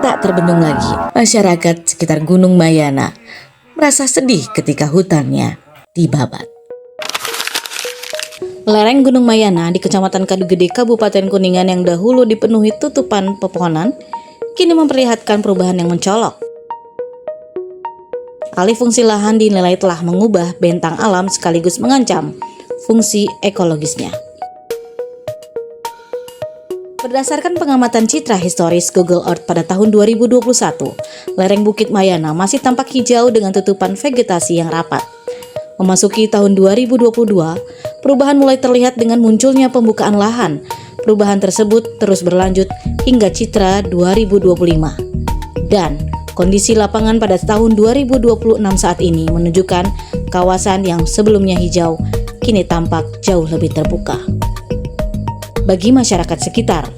tak terbendung lagi. Masyarakat sekitar Gunung Mayana merasa sedih ketika hutannya dibabat. Lereng Gunung Mayana di Kecamatan Kadugede, Kabupaten Kuningan yang dahulu dipenuhi tutupan pepohonan, kini memperlihatkan perubahan yang mencolok. Alih fungsi lahan dinilai telah mengubah bentang alam sekaligus mengancam fungsi ekologisnya. Berdasarkan pengamatan citra historis Google Earth pada tahun 2021, lereng Bukit Mayana masih tampak hijau dengan tutupan vegetasi yang rapat. Memasuki tahun 2022, perubahan mulai terlihat dengan munculnya pembukaan lahan. Perubahan tersebut terus berlanjut hingga citra 2025. Dan kondisi lapangan pada tahun 2026 saat ini menunjukkan kawasan yang sebelumnya hijau kini tampak jauh lebih terbuka. Bagi masyarakat sekitar,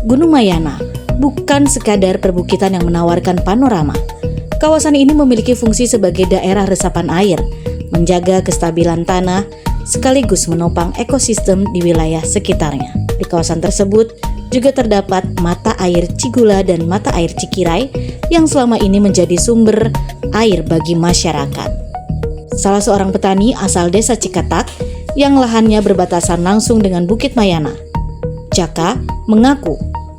Gunung Mayana bukan sekadar perbukitan yang menawarkan panorama. Kawasan ini memiliki fungsi sebagai daerah resapan air, menjaga kestabilan tanah, sekaligus menopang ekosistem di wilayah sekitarnya. Di kawasan tersebut juga terdapat mata air Cigula dan mata air Cikirai yang selama ini menjadi sumber air bagi masyarakat. Salah seorang petani asal desa Cikatak yang lahannya berbatasan langsung dengan Bukit Mayana, Jaka, mengaku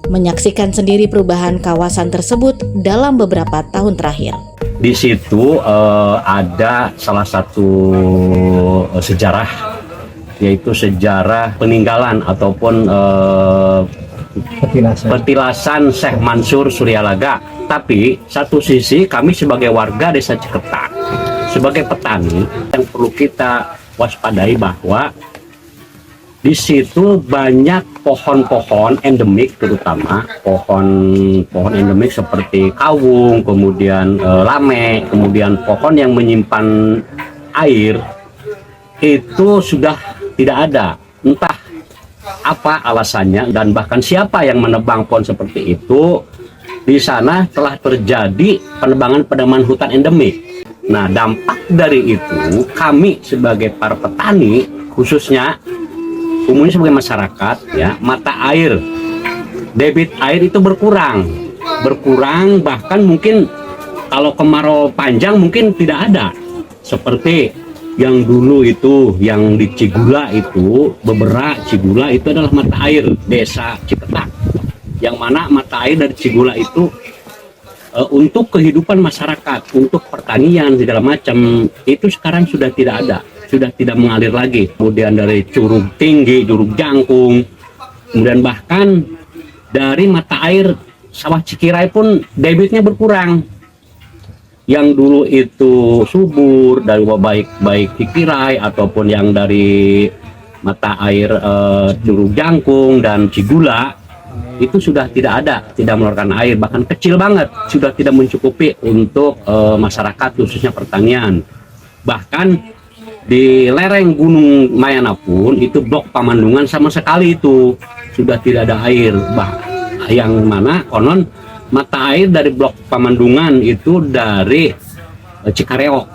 menyaksikan sendiri perubahan kawasan tersebut dalam beberapa tahun terakhir. Di situ ada salah satu sejarah, yaitu sejarah peninggalan ataupun petilasan Syekh Mansur Suryalaga. Tapi satu sisi kami sebagai warga desa Ciketak, sebagai petani, yang perlu kita waspadai bahwa di situ banyak pohon-pohon endemik, terutama pohon endemik seperti kawung, kemudian lame, kemudian pohon yang menyimpan air itu sudah tidak ada. Entah apa alasannya dan bahkan siapa yang menebang pohon seperti itu. Di sana telah terjadi penebangan hutan endemik. Nah, dampak dari itu kami sebagai para petani, khususnya umumnya sebagai masyarakat, ya, mata air, debit air itu berkurang, bahkan mungkin kalau kemarau panjang mungkin tidak ada seperti yang dulu itu, yang di Cigula itu, Beberak Cigula itu adalah mata air desa Ciketak, yang mana mata air dari Cigula itu untuk kehidupan masyarakat, untuk pertanian segala macam itu sekarang sudah tidak ada. Sudah tidak mengalir lagi. Kemudian dari Curug Tinggi, Curug Jangkung, kemudian bahkan dari mata air sawah Cikirai pun debitnya berkurang. Yang dulu itu subur dari baik Cikirai ataupun yang dari mata air Curug Jangkung dan Cigula itu sudah tidak ada, tidak mengeluarkan air, bahkan kecil banget, sudah tidak mencukupi untuk masyarakat khususnya pertanian. Bahkan di lereng Gunung Mayana pun itu blok Pamandungan sama sekali itu sudah tidak ada air, yang mana konon mata air dari blok Pamandungan itu dari Cikareok,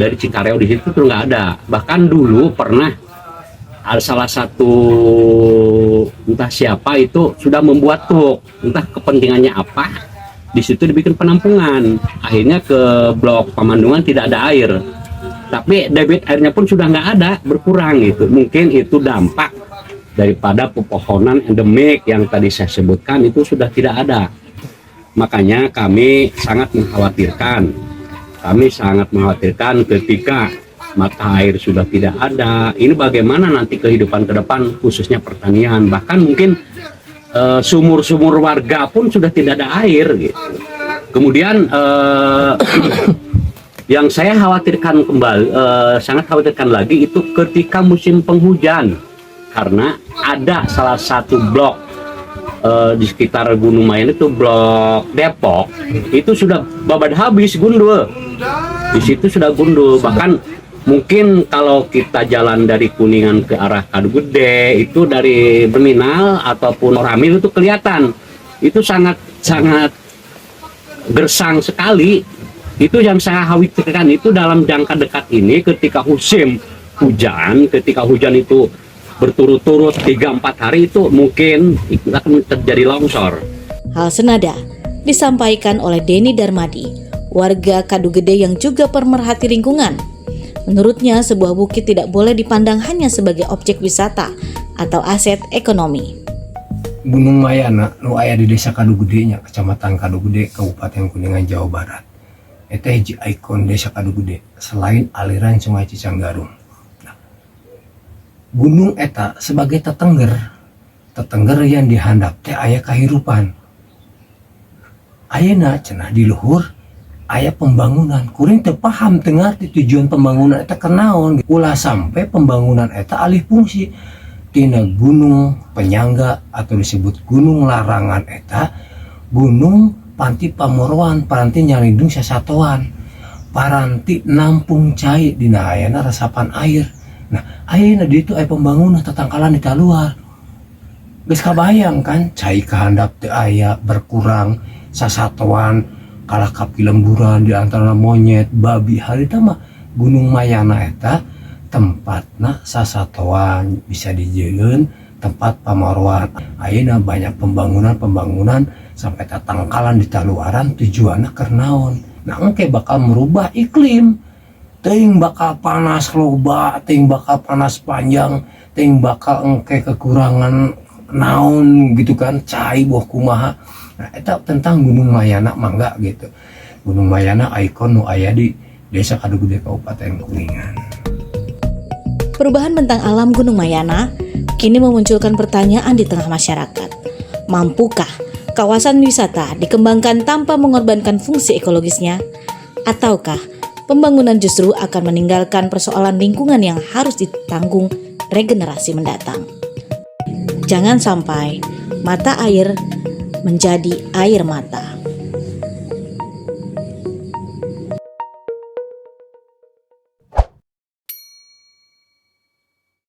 di situ tuh nggak ada. Bahkan dulu pernah ada salah satu entah siapa itu sudah membuat truk, entah kepentingannya apa, di situ dibikin penampungan, akhirnya ke blok Pamandungan tidak ada air. Tapi debit airnya pun sudah nggak ada, berkurang gitu. Mungkin itu dampak daripada pepohonan endemik yang tadi saya sebutkan itu sudah tidak ada. Makanya kami sangat mengkhawatirkan. Ketika mata air sudah tidak ada. Ini bagaimana nanti kehidupan ke depan khususnya pertanian. Bahkan mungkin sumur-sumur warga pun sudah tidak ada air gitu. Kemudian yang saya khawatirkan sangat khawatirkan lagi itu ketika musim penghujan, karena ada salah satu blok di sekitar Gunung Mayana itu blok Depok itu sudah babat habis, gundul. Di situ sudah gundul, bahkan mungkin kalau kita jalan dari Kuningan ke arah Kadugede itu dari Terminal ataupun Ramil itu kelihatan itu sangat gersang sekali. Itu yang saya khawatirkan itu dalam jangka dekat ini ketika hujan itu berturut-turut 3-4 hari itu mungkin akan terjadi longsor. Hal senada disampaikan oleh Denny Darmadi, warga Kadugede yang juga pemerhati lingkungan. Menurutnya, sebuah bukit tidak boleh dipandang hanya sebagai objek wisata atau aset ekonomi. Gunung Mayana nu aya di Desa Kadugede nya, Kecamatan Kadugede, Kabupaten Kuningan, Jawa Barat. Eta hiji ikon Desa Kadugede selain aliran Sungai Cicanggarung. Nah, gunung eta sebagai tetengger yang dihandap teh aya kahirupan. Ayeuna cenah di luhur aya pembangunan. Kuring teu paham teu ngarti tujuan pembangunan eta kenaon. Ulah sampai pembangunan eta alih fungsi tina gunung penyangga atau disebut gunung larangan eta gunung Panti Pamoroan, paranti nyalindung sasatoan, paranti nampung cai dina ayana resapan air. Nah, ayeuna ditu aya pembangunan tatangkalan di luar. Geus kabayang kan, cai kahandap teu aya, berkurang sasatoan, kalakap lemburan di antara monyet, babi. Harita mah Gunung Mayana eta tempatna sasatoan bisa dijieun tempat pamaroan. Ayeuna banyak pembangunan sampai tatangkalan di luaran tujuanna keur naon. Nah, engke bakal merubah iklim. Teuing bakal panas loba, teuing bakal panas panjang, teuing bakal engke kekurangan naon gitu kan, cai boh kumaha. Nah, eta tentang Gunung Mayana mangga gitu. Gunung Mayana ikon nu aya di Desa Kadugede, Kabupaten Kuningan. Perubahan bentang alam Gunung Mayana kini memunculkan pertanyaan di tengah masyarakat. Mampukah kawasan wisata dikembangkan tanpa mengorbankan fungsi ekologisnya? Ataukah pembangunan justru akan meninggalkan persoalan lingkungan yang harus ditanggung regenerasi mendatang? Jangan sampai mata air menjadi air mata.